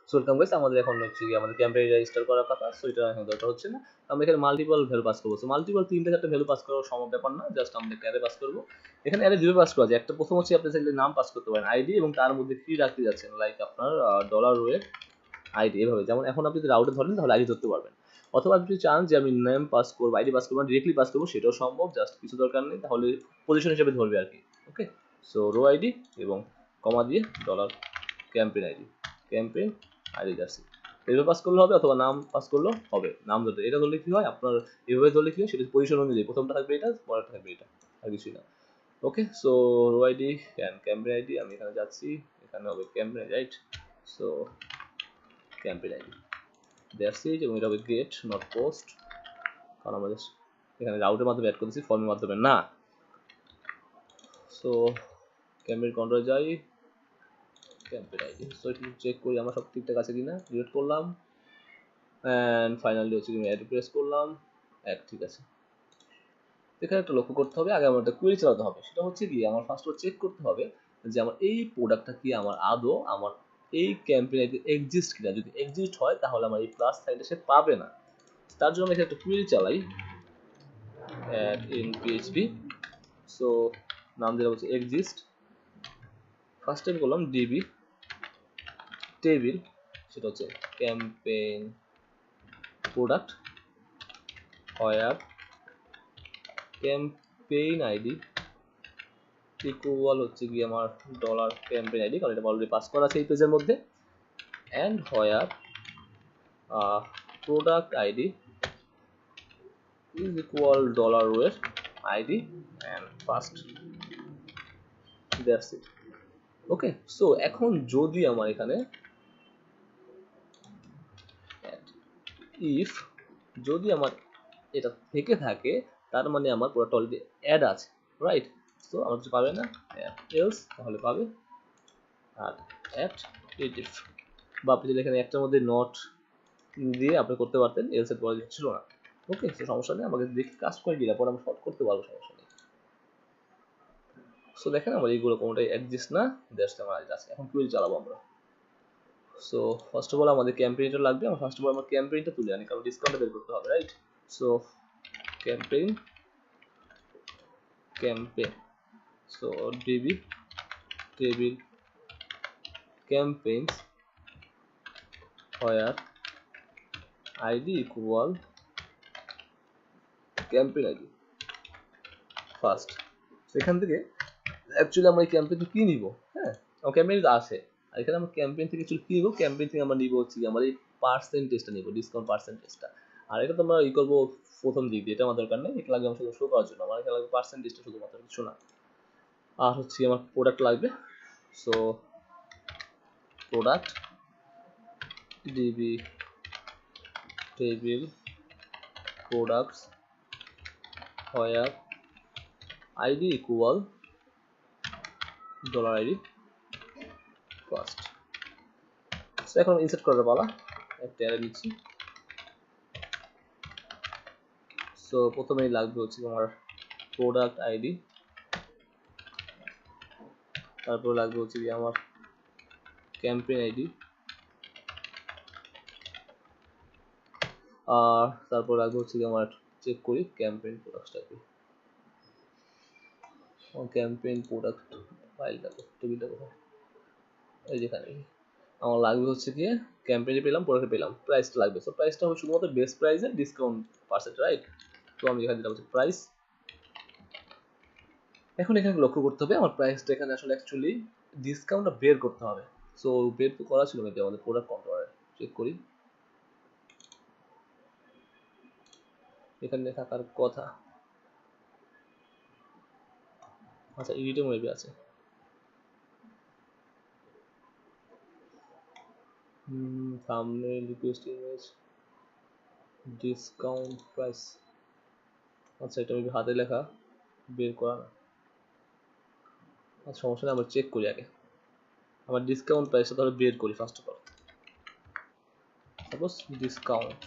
So welcome guys, আমাদের এখন হচ্ছে কি আমাদের ক্যাম্পেইন রেজিস্টার করার কথা। সো এটা এখন দরকার হচ্ছে না, আমরা এখানে মাল্টিপল ভ্যালু পাস করবো। সো মাল্টিপল 3-4টা ভ্যালু পাস করার সম্ভব ব্যাপার না, জাস্ট আমরা একটা অ্যারে পাস করবো। এখানে অ্যারে দুটো পাস করা যায়, একটা প্রথম হচ্ছে আপনি চাইলে নাম পাস করতে পারেন আইডি, এবং তার মধ্যে কি রাখতে যাচ্ছেন, লাইক আপনার ডলার ওয়েট আইডি এভাবে। যেমন এখন আপনি যদি রাউটে ধরেন তাহলে আইডি ধরতে পারবেন, অথবা আপনি চান যে আমি নেম পাস করবো আইডি পাস করবো ডিরেক্টলি পাস করবো, সেটাও সম্ভব, জাস্ট কিছু দরকার নেই, তাহলে পজিশন হিসেবে ধরবে আর কি। ওকে, সো রো আইডি এবং কমা দিয়ে dollar campaign ID, campaign ID যাচ্ছে এভাবে পাস করলে হবে, অথবা নাম পাস করলেও হবে। নাম ধরতে এটা ধরলে কি হয় আপনার, এভাবে ধরলে কি হয় সেটা পজিশন অনুযায়ী, প্রথমটা থাকবে এটা, পরেরটা থাকবে এটা, আর কিছুই না। Okay, so row ID and campaign ID, আমি এখানে যাচ্ছি, এখানে হবে campaign right. So campaign ID that's it, এবং এটা হবে গেট নট পোস্ট, কারণ আমাদের এখানে রাউটের মাধ্যমে অ্যাড করেছি, ফর্মের মাধ্যমে না। সো ক্যাম্পেইন কন্ট্রোলে যাই, ক্যাম্পেইন আইডি, সো একটু চেক করি আমার সব ঠিকঠাক আছে কিনা। ক্রিয়েট করলাম অ্যান্ড ফাইনালি হচ্ছে কি অ্যাড প্রেস করলাম, অ্যাড ঠিক আছে। এখানে একটা লক্ষ্য করতে হবে, আগে আমার একটা কোয়েরি চালাতে হবে। সেটা হচ্ছে কি আমার ফার্স্ট চেক করতে হবে যে আমার এই প্রোডাক্টটা কি আমার আদৌ আমার এই ক্যাম্পেইন আইডি এক্সিস্ট কিনা। যদি এক্সিস্ট হয় তাহলে আমার এই প্লাস সাইনটা সে পাবে না। তার জন্য আমি এখানে একটা কোয়েরি চালাই, অ্যাড ইন পিএইচপি। সো নাম দিলাম হচ্ছে এক্সিস্ট, ফার্স্ট টাইম করলাম ডিবি টেবিল, সেটা হচ্ছে ক্যাম্পেইন প্রোডাক্ট হোয়ার ক্যাম্পেইন আইডি ইকুয়াল হচ্ছে কি আমার ডলার ক্যাম্পেইন আইডি, কারণ এটা অলরেডি পাস করা আছে এই পেজের মধ্যে, and where product ID is equal dollar where ID and first, that's it. Okay, so এখন যদি আমার এখানে ইফ যদি আমার এটা থেকে থাকে, তার মানে আমার পুরোটা অলরেডি অ্যাড আছে, রাইট। সো আমার কিছু পাবে না, এলস তাহলে পাবে, আর অ্যাট ইফ, বা আপনি যদি এখানে একটার মধ্যে নট দিয়ে আপনি করতে পারতেন, এলস এর পরে ছিল না। ওকে, সো সমস্যা নেই, আমাকে দেখে কাজ করে দিলে পরে আমি শর্ট করতে পারবো, সমস্যা নেই। সো দেখেন আমার এইগুলো কোনোটাই এক্সিস্ট না, দ্যাটস আমার আইডি আছে। এখন কুইল চালাবো আমরা। সো ফার্স্ট অফ অল আমাদের ক্যাম্পেইনটা লাগবে, আমরা ফার্স্ট অফ অল আমার ক্যাম্পেইনটা তুলে আনি, কারণ ডিসকাউন্টটা বের করতে হবে, right. So campaign so DB table campaigns where id equal campaign id first. সেখান থেকে অ্যাকচুয়ালি আমরা এই ক্যাম্পেইন থেকে কি নিব, হ্যাঁ আমার ক্যাম্পেইন আছে, আর এখানে আমরা ক্যাম্পেইন থেকে অ্যাকচুয়ালি কি নিব, ক্যাম্পেইন থেকে আমরা নিব হচ্ছে আমার এই পার্সেন্টেজটা নিব, ডিসকাউন্ট পার্সেন্টেজটা। আর এটা তো আমরা ই করবো প্রথম দিক দিয়ে, এটা আমার দরকার নেই, এটা লাগবে আমার শুধু শো করার জন্য, আমার এটা লাগবে পার্সেন্টেজটা শুধুমাত্র, কিছু না। আর হচ্ছে আমার প্রোডাক্ট লাগবে, so product DB table products where id equal dollar id first। So এখন ইনসার্ট করার পালা, একটা অ্যারে নিচ্ছি। সো প্রথমেই লাগবে হচ্ছে তোমার প্রোডাক্ট আইডি, তারপর লাগবে হচ্ছে কি আমার ক্যাম্পেইন আইডি, আর তারপর লাগবে হচ্ছে কি আমার চেক করি ক্যাম্পেইন প্রোডাক্টটা কি, ক্যাম্পেইন প্রোডাক্ট ফাইলটা টেবিলটা কোথায়, এই যেখানে আমার লাগবে হচ্ছে কি ক্যাম্পেইনে পেলাম, প্রোডাক্টে পেলাম, প্রাইসটা লাগবে। সো প্রাইসটা হবে শুধুমাত্র বেস্ট প্রাইস এর ডিসকাউন্ট পার্সেন্ট, রাইট। তো আমি এখানে দিলাম হচ্ছে প্রাইস। এখন এখানে লক্ষ্য করতে হবে আমার প্রাইসটা এখানে আসলে অ্যাকচুয়ালি ডিসকাউন্টটা বের করতে হবে। সো বের তো করা ছিল মেবি আমাদের প্রোডাক্ট কন্ট্রোলারে, চেক করি এখানে থাকার কথা। আচ্ছা এডিটে মেবি আছে, thumbnail request image discount price. আচ্ছা এটা মেবি হাতে লেখা, বের করা না। আচ্ছা সমস্যা নেই, আমরা চেক করি আগে আমার ডিসকাউন্ট প্রাইসটা তাহলে বের করি first of all. Suppose discount,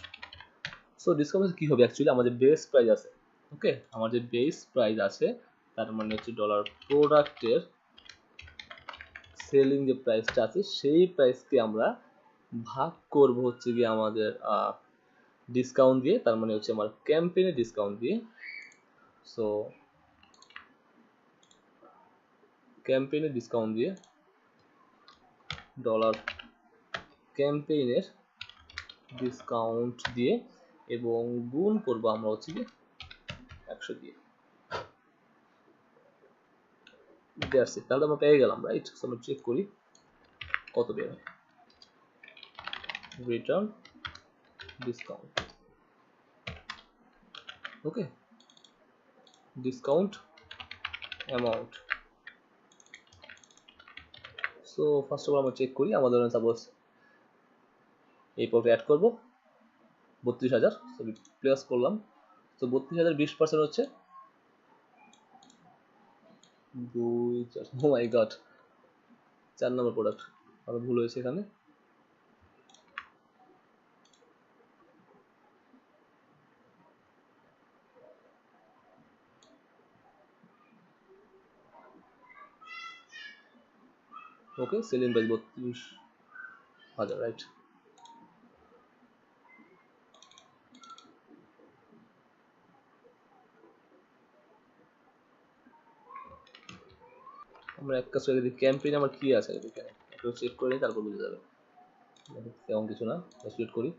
so discount কি হবে, অ্যাকচুয়ালি আমাদের বেস প্রাইস আছে, ওকে আমার যে বেস প্রাইস আছে তার মানে হচ্ছে ডলার প্রোডাক্টের সেলিং যে প্রাইসটা আছে সেই প্রাইসকে আমরা ভাগ করব হচ্ছে গিয়ে আমাদের ডিসকাউন্ট দিয়ে, তার মানে হচ্ছে আমার ক্যাম্পেইনের ডিসকাউন্ট দিয়ে। সো ক্যাম্পেইনের ডিসকাউন্ট দিয়ে, ডলার ক্যাম্পেইনের ডিসকাউন্ট দিয়ে, এবং গুণ করব আমরা হচ্ছে গিয়ে 100 দিয়ে। That's it. তাহলে আমরা পেয়ে গেলাম, রাইট? সো আমরা চেক করি কত বের হয়। Return discount, okay, discount amount. So first of all আমরা চেক করি আমাদের সাপোজ এই পর্বে অ্যাড করব 32,000। সো প্লেস করলাম। তো 32,000 20% হচ্ছে 2 4। ও মাই গড, 4 নম্বর প্রোডাক্ট, আমার ভুল হয়েছে এখানে। ওকে, সেলিং প্রাইস 32,000, রাইট? আমরা এক কাজ করে দেখি ক্যাম্পেইন আমার কি আছে এখানে, একটু চেক করে তারপর বুঝে যাবে। তেমন কিছু না, সিলেক্ট করি।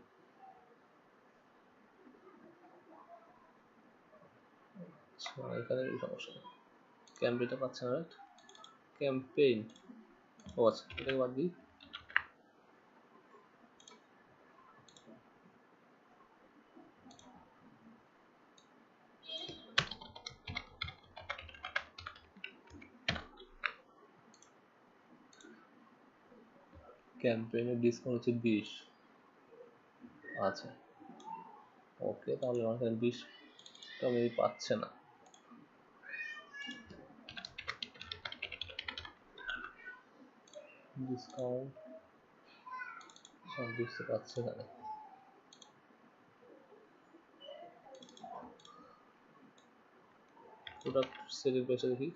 আচ্ছা, এখানে সমস্যা নেই, ক্যাম্পেইনটা পাচ্ছে না, রাইট? ক্যাম্পেইন, ও আচ্ছা, এটাকে বাদ দিই। ক্যাম্পেইনের ডিসকাউন্ট হচ্ছে 20। আচ্ছা, ওকে, তাহলে আমার এখানে 20টা মেবি পাচ্ছে না। ডিসকাউন্ট 26 পাচ্ছে এখানে। প্রোডাক্ট সেলিং প্রাইসটা দেখি,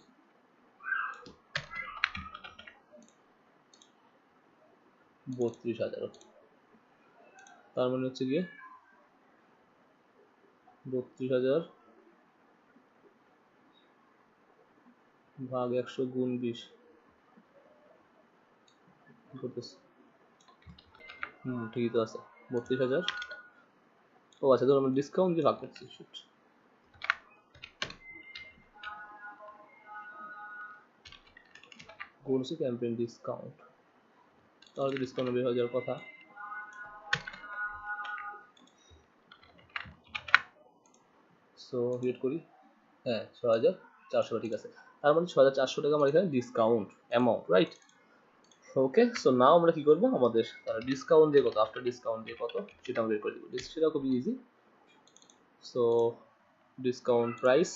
32,000। তার মানে হচ্ছে গিয়ে 32,000 ভাগ 100 গুণ 20 করতেছে। ঠিকই তো আছে, 32,000। ও আচ্ছা, ধরো আমরা ডিসকাউন্ট দিয়ে ভাগ করছি, শুট। গুণ হচ্ছে ক্যাম্পেইন ডিসকাউন্ট, তাহলে ডিসকাউন্ট বের হয়ে যাওয়ার কথা। সো রিড করি, হ্যাঁ 6,400, ঠিক আছে। তার মানে 6,400 টাকা আমার এখানে ডিসকাউন্ট অ্যামাউন্ট, রাইট? ওকে, সো নাও আমরা কি করবো, আমাদের ডিসকাউন্ট দিয়ে কত, আফটার ডিসকাউন্ট দিয়ে কত সেটা আমরা বের করে দিব। সেটা খুবই ইজি। সো ডিসকাউন্ট প্রাইস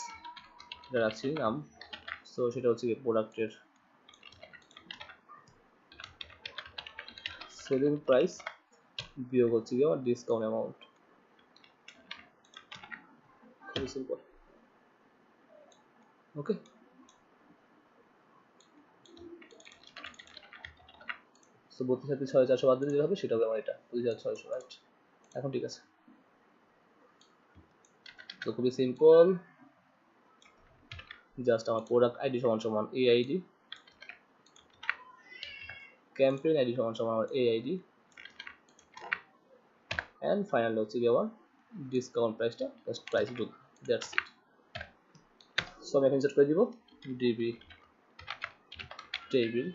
এটা রাখছি নাম। সো সেটা হচ্ছে কি প্রোডাক্টের সেলিং প্রাইস বিয়োগ হচ্ছে কি আমার ডিসকাউন্ট অ্যামাউন্ট। খুবই সিম্পল, ওকে। সো 32,000 6,400 বাদ দিলে হবে, সেটা হবে আমার এটা 25,600, রাইট? এখন ঠিক আছে। তো খুবই সিম্পল, জাস্ট আমার প্রোডাক্ট আইডি সমান সমান এই আইডি, ক্যাম্পেইন আইডি সমান সমান আমার এই আইডি, এন্ড ফাইনাল হচ্ছে কি আমার ডিসকাউন্ট প্রাইসটা জাস্ট প্রাইস যোগ, দ্যাটস ইট। সো আমি এখন সেট করে দিব DB table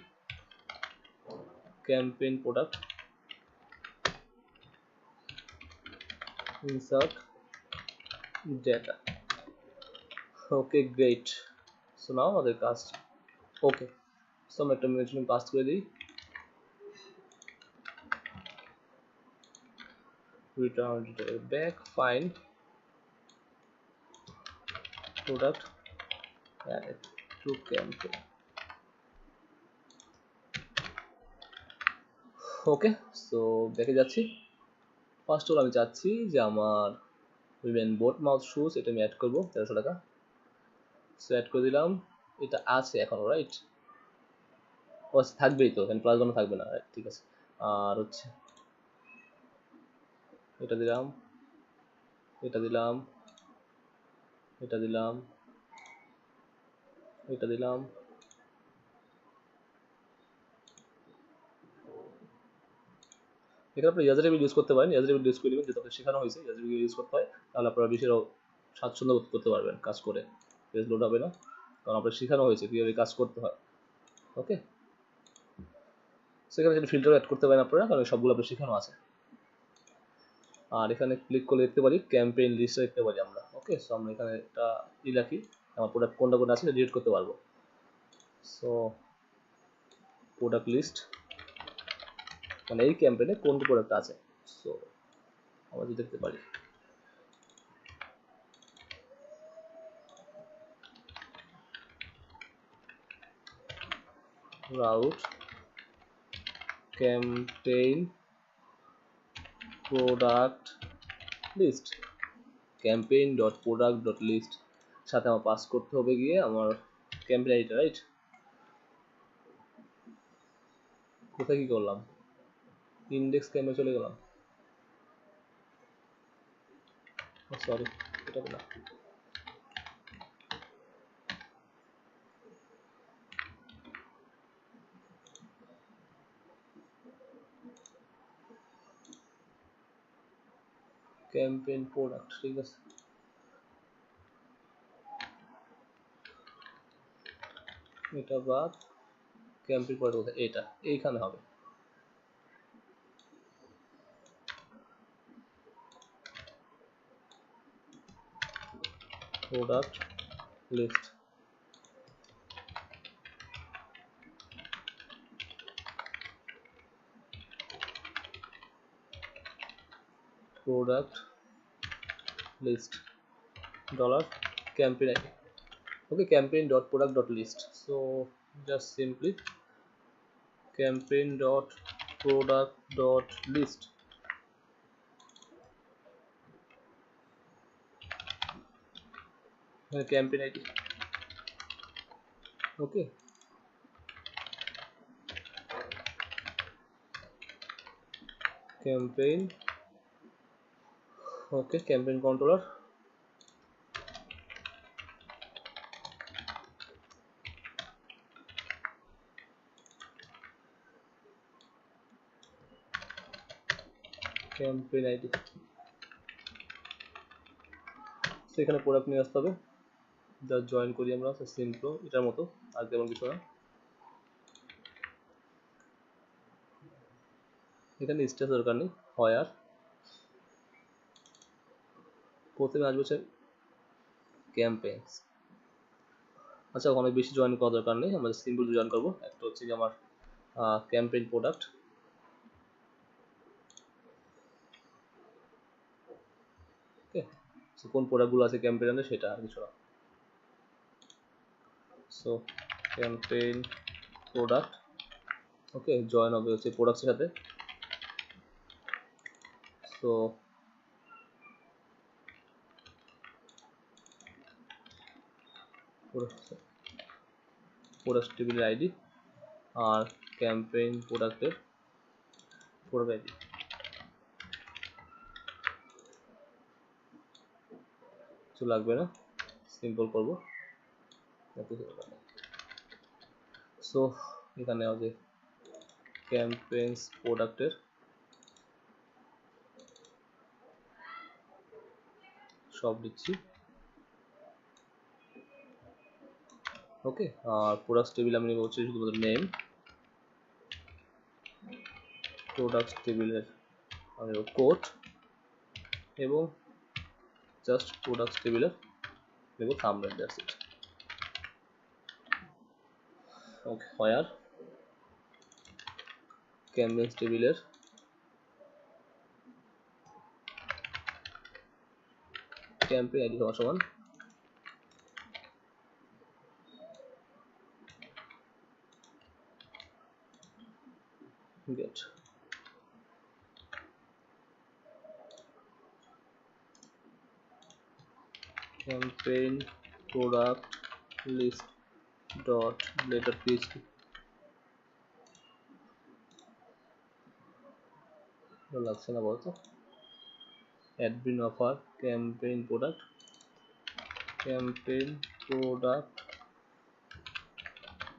campaign product insert data. Okay, great. So now আমাদের কাজ ওকে। সো আমি একটা মেশিন পাস করে দিই, return detail back, find product added to campaign। Okay, so দেখে যাচ্ছি। ফার্স্ট অফ অল আমি চাচ্ছি যে আমার উইমেন বোট মাউথ শুজ এটা আমি অ্যাড করবো 1300 টাকা। সো অ্যাড করে দিলাম, এটা আছে এখনো, রাইট? ও আচ্ছা, থাকবেই তো, এখানে প্লাস বানানো থাকবে না, ঠিক আছে। আর হচ্ছে এটা দিলাম, এটা দিলাম, এটা দিলাম, এটা দিলাম। এখানে আপনি ইয়াজার টেবিল ইউজ করতে পারেন, ইয়াজার টেবিল ইউজ করে নেবেন, যেটা আপনাদের শেখানো হয়েছে ইয়াজার টেবিল ইউজ করতে হয়, তাহলে আপনারা বেশি স্বাচ্ছন্দ্য বোধ করতে পারবেন কাজ করে, পেজ লোড হবে না, কারণ আপনার শেখানো হয়েছে কীভাবে কাজ করতে হয়। ওকে, সেখানে যদি ফিল্টার অ্যাড করতে পারেন আপনারা, কারণ সবগুলো আপনার শেখানো আছে। আর এখানে ক্লিক করলে দেখতে পারি ক্যাম্পেইন লিস্ট দেখতে পারি আমরা। ওকে, সো আমরা এখানে একটা রাখি, আমার প্রোডাক্ট কোনটা কোনটা আছে ডিলিট করতে পারবো। সো প্রোডাক্ট লিস্ট মানে এই ক্যাম্পেইনে কোন প্রোডাক্ট আছে, সো আমরা যদি দেখতে পারি route campaign product list, campaign.product.list, সাথে আমার পাস করতে হবে গিয়ে আমার ক্যাম্পেইন আইডিটা, রাইট? কোথায় কি করলাম, ইন্ডেক্স ক্যাম্পে চলে গেলাম, সরি এটা না, ক্যাম্পেইন প্রোডাক্ট, ঠিক আছে। এটা বাদ, ক্যাম্পেইন প্রোডাক্ট কোথায়, এটা এইখানে হবে। Product list, product list dollar campaign ID. Okay, campaign.product.list, so just simply campaign.product.list, campaign ID. Okay, campaign, okay, campaign controller, campaign ID, সেখানে প্রোডাক্ট নিয়ে আসতে হবে, যা জয়েন করি আমরা সিম্পল এটার মতো, আর তেমন কিছু না। এখানে স্টেজ দরকার নেই, হয় আর প্রথমে আসবে হচ্ছে ক্যাম্পেইনস। আচ্ছা, অনেক বেশি জয়েন করার দরকার নেই, আমরা সিম্পল জয়েন করবো। একটা হচ্ছে কি আমার ক্যাম্পেইন প্রোডাক্ট, ওকে, সো কোন প্রোডাক্টগুলো আছে ক্যাম্পেইনে সেটা, আর কিছু না। সো ক্যাম্পেইন প্রোডাক্ট, ওকে, জয়েন হবে হচ্ছে প্রোডাক্টের সাথে। সো প্রোডাক্ট টেবিলের আইডি আর ক্যাম্পেইন প্রোডাক্টের প্রোডাক্ট আইডি, কিছু লাগবে না, সিম্পল করবো। সো এখানে আছে ক্যাম্পেইনস প্রোডাক্টের সব দিচ্ছি, ওকে। আর প্রোডাক্ট টেবিল আমি নেব হচ্ছে শুধুমাত্র নেম, প্রোডাক্ট টেবিলের আমি নেব কোড, এবং জাস্ট প্রোডাক্ট টেবিলের নেব thumbnail, that's it. Okay, where campaigns টেবিলের ক্যাম্পেইন আইডি সমান get campaign product list dot letter php, ভালো লাগছে না বলতো। Admin offer campaign product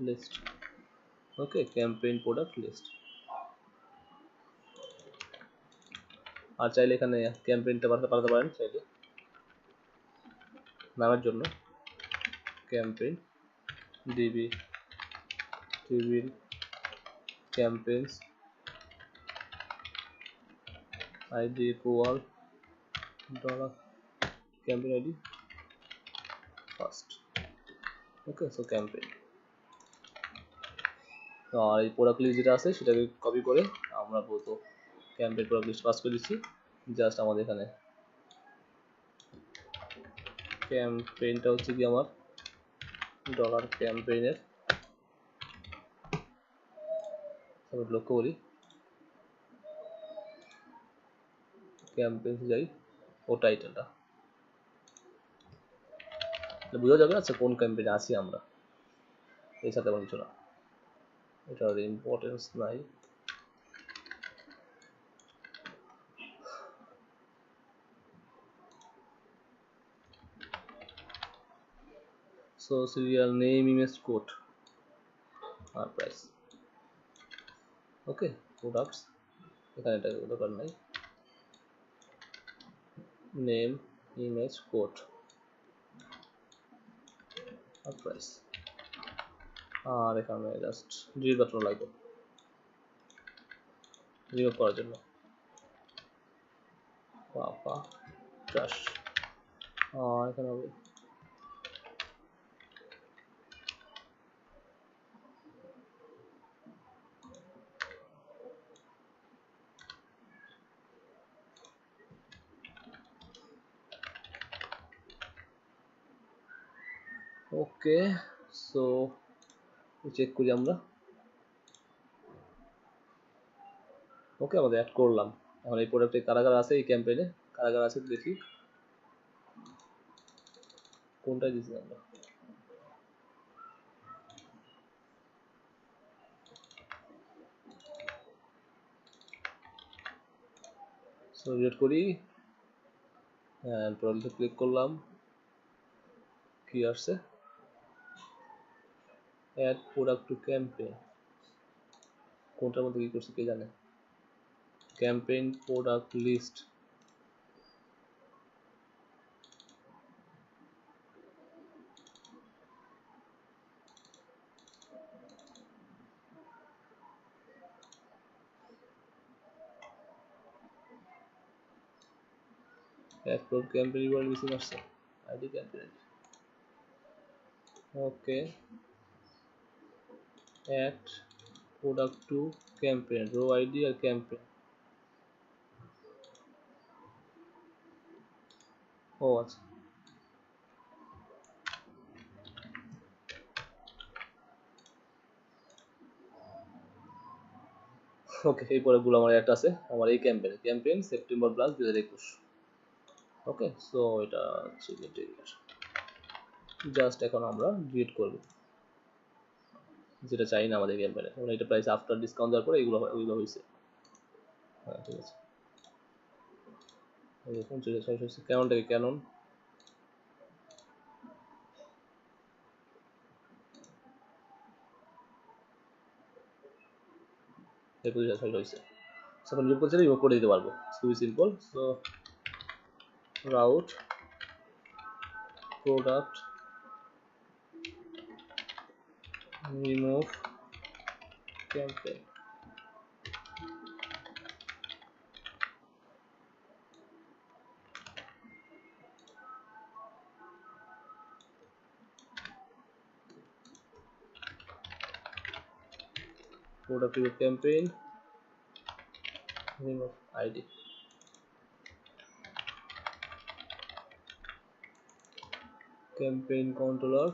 list. Okay, campaign product list. আর চাইলে এখানে ক্যাম্পেইনটা পাঠাতে পারেন চাইলে নামের জন্য campaign DB table campaigns ID equal dollar campaign ID first. Okay, so campaign. আর এই প্রোডাক্ট লিস্ট যেটা আছে সেটাকে কপি করে আমরা বলতো ক্যাম্পেইন প্রোডাক্ট লিস্ট পাস করে দিচ্ছি। জাস্ট আমাদের এখানে ক্যাম্পেইনটা হচ্ছে কি আমার ডলার ক্যাম্পেইনের লক্ষ্য করি ক্যাম্পেইন যাই ও টাইটেলটা বোঝা যাবে। আচ্ছা, কোন ক্যাম্পেইনে আছি আমরা, এর সাথে কিছু না, এটার ইম্পর্টেন্স নাই। So serial name image code আর প্রাইস। ওকে, প্রোডাক্টস এখানে এটা দরকার নাই, নেম ইমেজ কোড আর প্রাইস। আর এখানে জাস্ট ডিলিট বাটন লাগবে রিমুভ করার জন্য। পাপা ট্রাশ। এখানে হবে ওকে। সো চেক করি আমরা। ওকে, আমাদের অ্যাড করলাম। এখন এই প্রোডাক্টে কারা আছে, এই ক্যাম্পেইনে কারা আছে দেখি কোনটাই দিচ্ছি আমরা। সো রিড করি, প্রোডাক্টে ক্লিক করলাম, কি আসছে অ্যাড প্রোডাক্ট টু ক্যাম্পেইন। কোনটার মধ্যে কি করছে কে জানে। Campaign product list. Add product campaign URL missing আসছে, ID campaign. Okay, add product to campaign row ID আর ক্যাম্পেইন। ও আচ্ছা, ওকে। এই প্রোডাক্টগুলো আমার একটা আছে আমার এই campaign September plus 2021। Okay, so এটা হচ্ছে জাস্ট এখন আমরা ডিলিট করব যেটা চাই না আমাদের ক্যাম্পেইনে। মানে এটা প্রাইস আফটার ডিসকাউন্ট দেওয়ার পরে এগুলো হয়েছে। হ্যাঁ, ঠিক আছে। এই দেখুন 46 ক্যাননটাকে ক্যানন এই 46 হয়েছে। এখন রিমুভ করতে রিমুভ করে দিতে পারবো, খুবই simple. So route product remove campaign. Product review campaign, remove ID, campaign controller,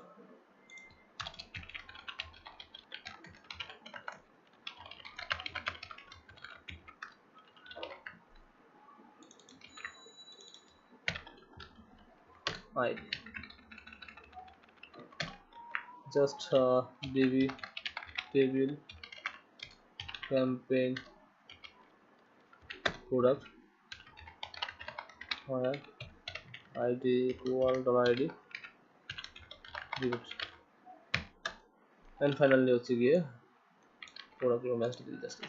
ID, just db table campaign product where id equal $id and finally হচ্ছে গিয়ে product এর ম্যাচটা দিয়ে just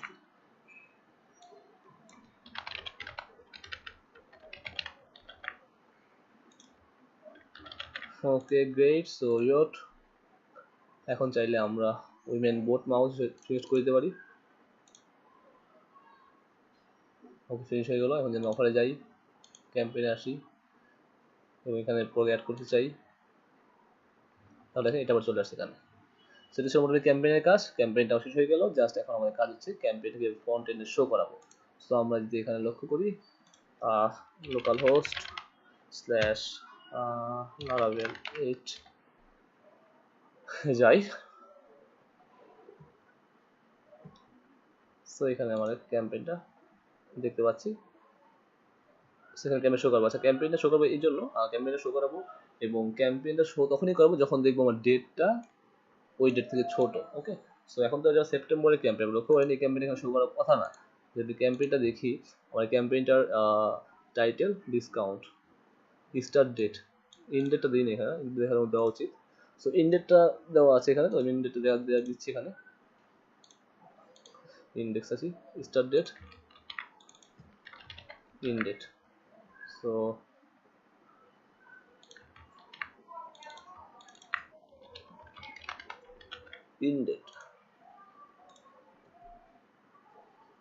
okay great. So yacht এখন চাইলে আমরা women boat mouse select করে দিতে পারি। ওকে ফিনিশ হয়ে গেল। এখন যেন অফারে যাই, ক্যাম্পেইনে আসি এবং এখানে প্রোগ অ্যাড করতে চাই, তাহলে দেখেন এটা আবার চলে আসছে এখানে। সেটা হচ্ছে মোটামুটি ক্যাম্পেইনের কাজ। ক্যাম্পেইনটাও শেষ হয়ে গেল। জাস্ট এখন আমাদের কাজ হচ্ছে ক্যাম্পেইনকে ফ্রন্ট এন্ডে শো করাবো। সো আমরা যদি এখানে লক্ষ্য করি লোকাল হোস্ট স্ল্যাশ লারাভেল 8 যাই। সো এখানে আমাদের ক্যাম্পেইনটা দেখতে পাচ্ছি, সেখানে ক্যাম্পেইন শো করবো। আচ্ছা ক্যাম্পেইনটা শো করবো এই জন্য, ক্যাম্পেইনটা শো করাবো এবং ক্যাম্পেইনটা শো তখনই করবো যখন দেখবো আমার ডেটটা ওই ডেট থেকে ছোট। ওকে, সো এখন তো এটা সেপ্টেম্বরের ক্যাম্পেইন, লক্ষ্য করেন এই ক্যাম্পেইন এখানে শো করার কথা না। যদি ক্যাম্পেইনটা দেখি, আমার ক্যাম্পেইনটার title discount start date, end ডেটটা দিই না এখানে, দেখার মধ্যে দেওয়া উচিত। সো ইন ডেটটা দেওয়া আছে এখানে, তো ইন ডেটটা দেওয়া দিচ্ছি এখানে। ইন্ডেক্স আছে start date end date. So end date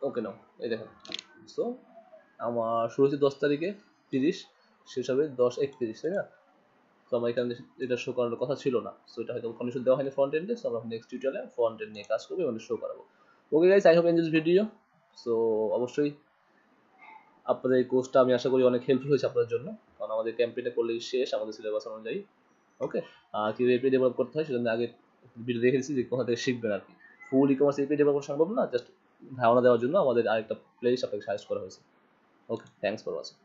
okay now এই দেখেন। সো আমার শুরু হচ্ছে 10 তারিখে 30, শেষ হবে 10/31, তাই না? তো আমার এখানে এটা শো করানোর কথা ছিল না। সো এটা হয়তো কন্ডিশন দেওয়া হয়নি ফ্রন্ট এন্ডে। সো আমরা নেক্সট টিউটোরিয়ালে ফ্রন্ট এন্ড নিয়ে কাজ করবো এবং শো করাবো। Okay guys, I hope enjoy this video. So অবশ্যই আপনাদের এই কোর্সটা আমি আশা করি অনেক হেল্পফুল হয়েছে আপনাদের জন্য, কারণ আমাদের ক্যাম্পেইনটা করলেই শেষ আমাদের সিলেবাস অনুযায়ী। ওকে, কীভাবে এপি ডেভেলপ করতে হয় সেটা আগে ভিডিও দেখে দিচ্ছি যে কোথা থেকে শিখবেন আর কি। ফুল ই কমার্স এপি ডেভেলপ করা সম্ভব না, জাস্ট ধারণা দেওয়ার জন্য আমাদের আরেকটা প্লেলিস্ট আপনাকে সাজেস্ট করা হয়েছে। ওকে, থ্যাংকস ফর ওয়াচিং।